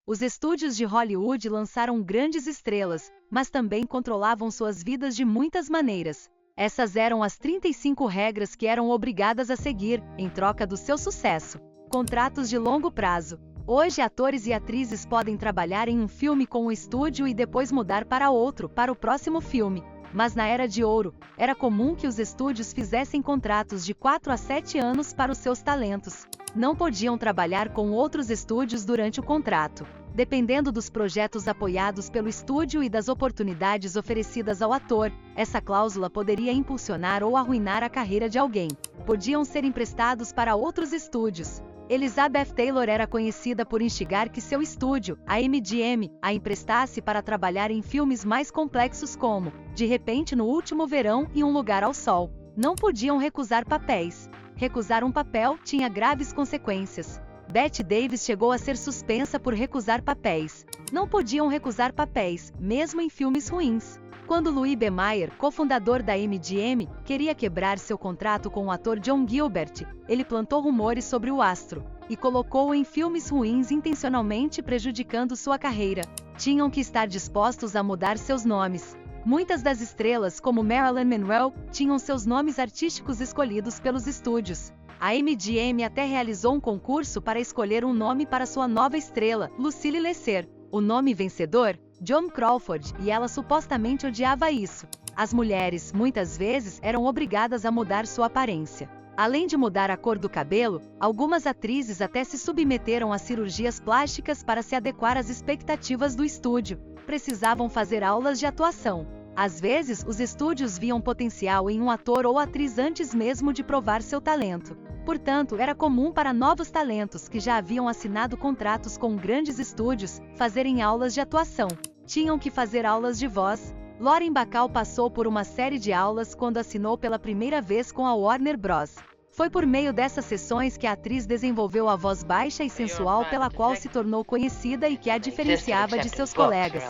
Os estúdios de Hollywood lançaram grandes estrelas, mas também controlavam suas vidas de muitas maneiras. Essas eram as 35 regras que eram obrigadas a seguir, em troca do seu sucesso. Contratos de longo prazo. Hoje, atores e atrizes podem trabalhar em um filme com um estúdio e depois mudar para outro, para o próximo filme. Mas na Era de Ouro, era comum que os estúdios fizessem contratos de 4 a 7 anos para os seus talentos. Não podiam trabalhar com outros estúdios durante o contrato. Dependendo dos projetos apoiados pelo estúdio e das oportunidades oferecidas ao ator, essa cláusula poderia impulsionar ou arruinar a carreira de alguém. Podiam ser emprestados para outros estúdios. Elizabeth Taylor era conhecida por instigar que seu estúdio, a MGM, a emprestasse para trabalhar em filmes mais complexos como De Repente no Último Verão e Um Lugar ao Sol. Não podiam recusar papéis. Recusar um papel tinha graves consequências. Bette Davis chegou a ser suspensa por recusar papéis. Não podiam recusar papéis, mesmo em filmes ruins. Quando Louis B. Mayer, cofundador da MGM, queria quebrar seu contrato com o ator John Gilbert, ele plantou rumores sobre o astro e colocou-o em filmes ruins intencionalmente prejudicando sua carreira. Tinham que estar dispostos a mudar seus nomes. Muitas das estrelas, como Marilyn Monroe, tinham seus nomes artísticos escolhidos pelos estúdios. A MGM até realizou um concurso para escolher um nome para sua nova estrela, Lucille Lesser. O nome vencedor? Joan Crawford, e ela supostamente odiava isso. As mulheres, muitas vezes, eram obrigadas a mudar sua aparência. Além de mudar a cor do cabelo, algumas atrizes até se submeteram a cirurgias plásticas para se adequar às expectativas do estúdio. Precisavam fazer aulas de atuação. Às vezes, os estúdios viam potencial em um ator ou atriz antes mesmo de provar seu talento. Portanto, era comum para novos talentos que já haviam assinado contratos com grandes estúdios fazerem aulas de atuação. Tinham que fazer aulas de voz. Lauren Bacall passou por uma série de aulas quando assinou pela primeira vez com a Warner Bros. Foi por meio dessas sessões que a atriz desenvolveu a voz baixa e sensual pela qual se tornou conhecida e que a diferenciava de seus colegas.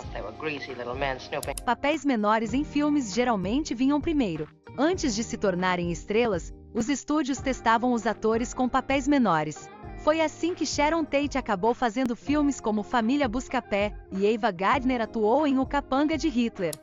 Papéis menores em filmes geralmente vinham primeiro. Antes de se tornarem estrelas, os estúdios testavam os atores com papéis menores. Foi assim que Sharon Tate acabou fazendo filmes como Família Buscapé, e Ava Gardner atuou em O Capanga de Hitler.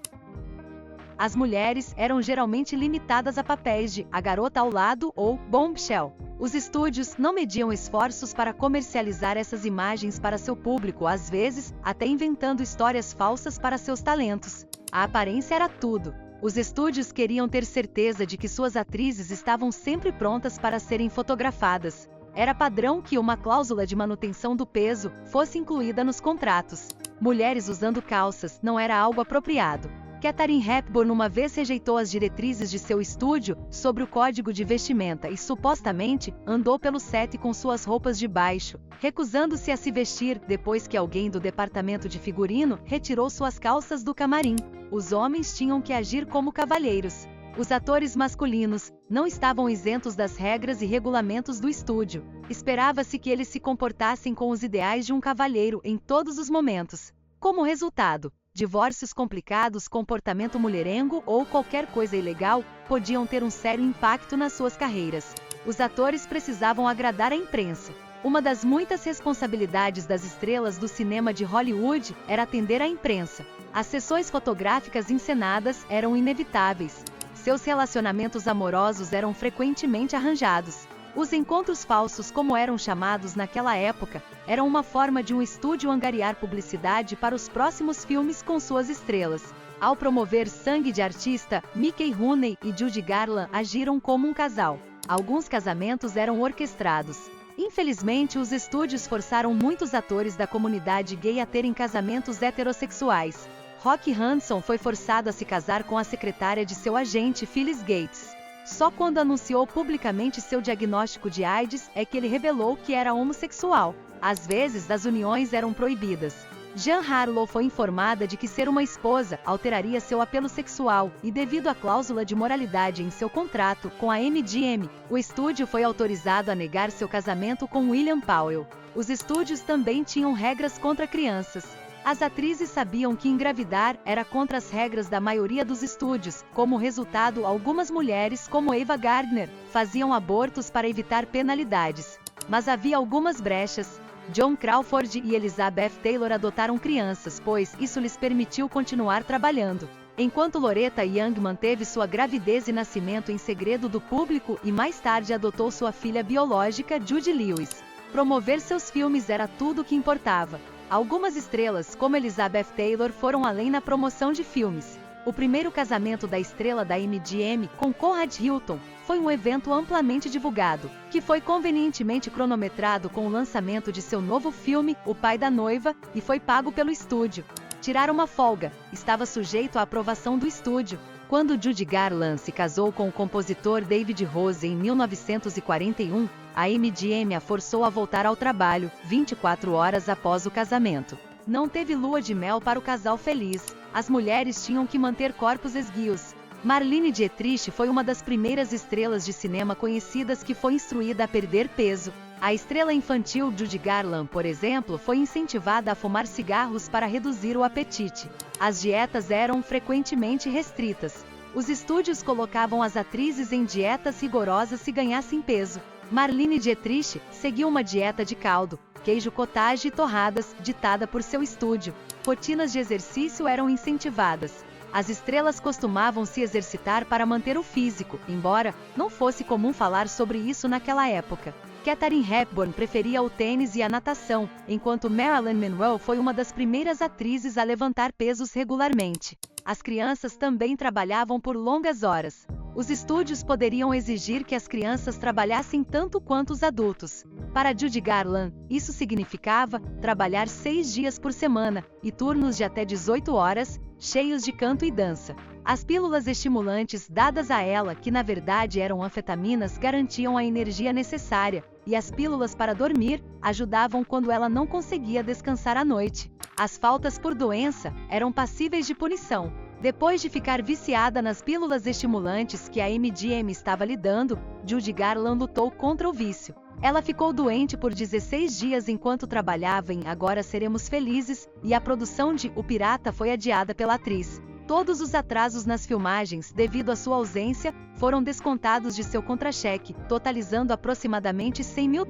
As mulheres eram geralmente limitadas a papéis de A Garota ao Lado ou Bombshell. Os estúdios não mediam esforços para comercializar essas imagens para seu público, às vezes, até inventando histórias falsas para seus talentos. A aparência era tudo. Os estúdios queriam ter certeza de que suas atrizes estavam sempre prontas para serem fotografadas. Era padrão que uma cláusula de manutenção do peso fosse incluída nos contratos. Mulheres usando calças não era algo apropriado. Katharine Hepburn uma vez rejeitou as diretrizes de seu estúdio sobre o código de vestimenta e supostamente andou pelo set com suas roupas de baixo, recusando-se a se vestir depois que alguém do departamento de figurino retirou suas calças do camarim. Os homens tinham que agir como cavalheiros. Os atores masculinos não estavam isentos das regras e regulamentos do estúdio. Esperava-se que eles se comportassem com os ideais de um cavalheiro em todos os momentos. Como resultado, divórcios complicados, comportamento mulherengo ou qualquer coisa ilegal podiam ter um sério impacto nas suas carreiras. Os atores precisavam agradar a imprensa. Uma das muitas responsabilidades das estrelas do cinema de Hollywood era atender à imprensa. As sessões fotográficas encenadas eram inevitáveis. Seus relacionamentos amorosos eram frequentemente arranjados. Os encontros falsos, como eram chamados naquela época, eram uma forma de um estúdio angariar publicidade para os próximos filmes com suas estrelas. Ao promover Sangue de Artista, Mickey Rooney e Judy Garland agiram como um casal. Alguns casamentos eram orquestrados. Infelizmente, os estúdios forçaram muitos atores da comunidade gay a terem casamentos heterossexuais. Rock Hudson foi forçado a se casar com a secretária de seu agente Phyllis Gates. Só quando anunciou publicamente seu diagnóstico de AIDS é que ele revelou que era homossexual. Às vezes, as uniões eram proibidas. Jean Harlow foi informada de que ser uma esposa alteraria seu apelo sexual, e devido à cláusula de moralidade em seu contrato com a MGM, o estúdio foi autorizado a negar seu casamento com William Powell. Os estúdios também tinham regras contra crianças. As atrizes sabiam que engravidar era contra as regras da maioria dos estúdios. Como resultado, algumas mulheres, como Ava Gardner, faziam abortos para evitar penalidades. Mas havia algumas brechas. John Crawford e Elizabeth Taylor adotaram crianças, pois isso lhes permitiu continuar trabalhando. Enquanto Loretta Young manteve sua gravidez e nascimento em segredo do público e mais tarde adotou sua filha biológica, Judy Lewis. Promover seus filmes era tudo o que importava. Algumas estrelas, como Elizabeth Taylor, foram além na promoção de filmes. O primeiro casamento da estrela da MGM com Conrad Hilton foi um evento amplamente divulgado, que foi convenientemente cronometrado com o lançamento de seu novo filme, O Pai da Noiva, e foi pago pelo estúdio. Tirar uma folga, estava sujeito à aprovação do estúdio. Quando Judy Garland se casou com o compositor David Rose em 1941, a MGM a forçou a voltar ao trabalho, 24 horas após o casamento. Não teve lua de mel para o casal feliz. As mulheres tinham que manter corpos esguios. Marlene Dietrich foi uma das primeiras estrelas de cinema conhecidas que foi instruída a perder peso. A estrela infantil Judy Garland, por exemplo, foi incentivada a fumar cigarros para reduzir o apetite. As dietas eram frequentemente restritas. Os estúdios colocavam as atrizes em dietas rigorosas se ganhassem peso. Marlene Dietrich seguiu uma dieta de caldo, queijo cottage e torradas, ditada por seu estúdio. Rotinas de exercício eram incentivadas. As estrelas costumavam se exercitar para manter o físico, embora não fosse comum falar sobre isso naquela época. Katharine Hepburn preferia o tênis e a natação, enquanto Marilyn Monroe foi uma das primeiras atrizes a levantar pesos regularmente. As crianças também trabalhavam por longas horas. Os estúdios poderiam exigir que as crianças trabalhassem tanto quanto os adultos. Para Judy Garland, isso significava trabalhar 6 dias por semana, e turnos de até 18 horas, cheios de canto e dança. As pílulas estimulantes dadas a ela, que na verdade eram anfetaminas, garantiam a energia necessária, e as pílulas para dormir ajudavam quando ela não conseguia descansar à noite. As faltas por doença eram passíveis de punição. Depois de ficar viciada nas pílulas estimulantes que a MGM estava lhe dando, Judy Garland lutou contra o vício. Ela ficou doente por 16 dias enquanto trabalhava em Agora Seremos Felizes, e a produção de O Pirata foi adiada pela atriz. Todos os atrasos nas filmagens, devido à sua ausência, foram descontados de seu contra-cheque, totalizando aproximadamente $100 mil.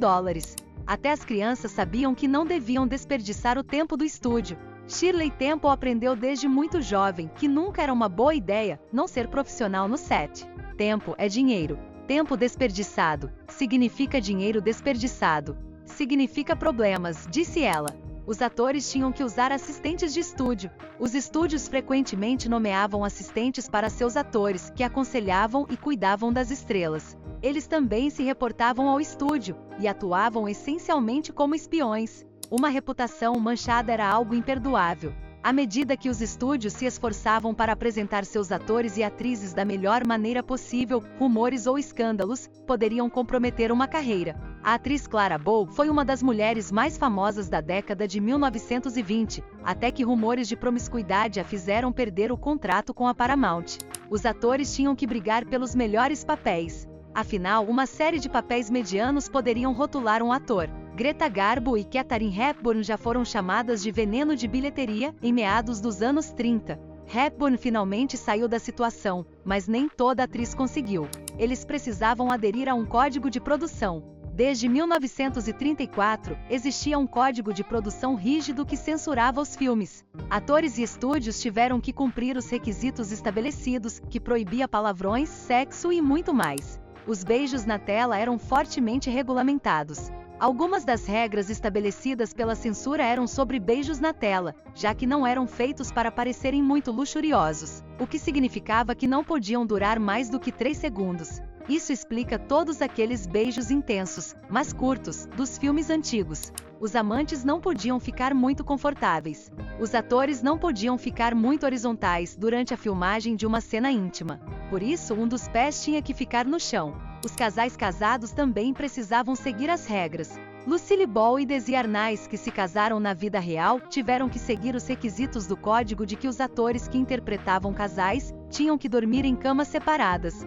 Até as crianças sabiam que não deviam desperdiçar o tempo do estúdio. Shirley Temple aprendeu desde muito jovem que nunca era uma boa ideia não ser profissional no set. Tempo é dinheiro. Tempo desperdiçado significa dinheiro desperdiçado. Significa problemas, disse ela. Os atores tinham que usar assistentes de estúdio. Os estúdios frequentemente nomeavam assistentes para seus atores, que aconselhavam e cuidavam das estrelas. Eles também se reportavam ao estúdio e atuavam essencialmente como espiões. Uma reputação manchada era algo imperdoável. À medida que os estúdios se esforçavam para apresentar seus atores e atrizes da melhor maneira possível, rumores ou escândalos poderiam comprometer uma carreira. A atriz Clara Bow foi uma das mulheres mais famosas da década de 1920, até que rumores de promiscuidade a fizeram perder o contrato com a Paramount. Os atores tinham que brigar pelos melhores papéis. Afinal, uma série de papéis medianos poderiam rotular um ator. Greta Garbo e Katharine Hepburn já foram chamadas de veneno de bilheteria em meados dos anos 30. Hepburn finalmente saiu da situação, mas nem toda atriz conseguiu. Eles precisavam aderir a um código de produção. Desde 1934, existia um código de produção rígido que censurava os filmes. Atores e estúdios tiveram que cumprir os requisitos estabelecidos, que proibia palavrões, sexo e muito mais. Os beijos na tela eram fortemente regulamentados. Algumas das regras estabelecidas pela censura eram sobre beijos na tela, já que não eram feitos para parecerem muito luxuriosos, o que significava que não podiam durar mais do que 3 segundos. Isso explica todos aqueles beijos intensos, mas curtos, dos filmes antigos. Os amantes não podiam ficar muito confortáveis. Os atores não podiam ficar muito horizontais durante a filmagem de uma cena íntima. Por isso, um dos pés tinha que ficar no chão. Os casais casados também precisavam seguir as regras. Lucille Ball e Desi Arnaz, que se casaram na vida real, tiveram que seguir os requisitos do código de que os atores que interpretavam casais tinham que dormir em camas separadas.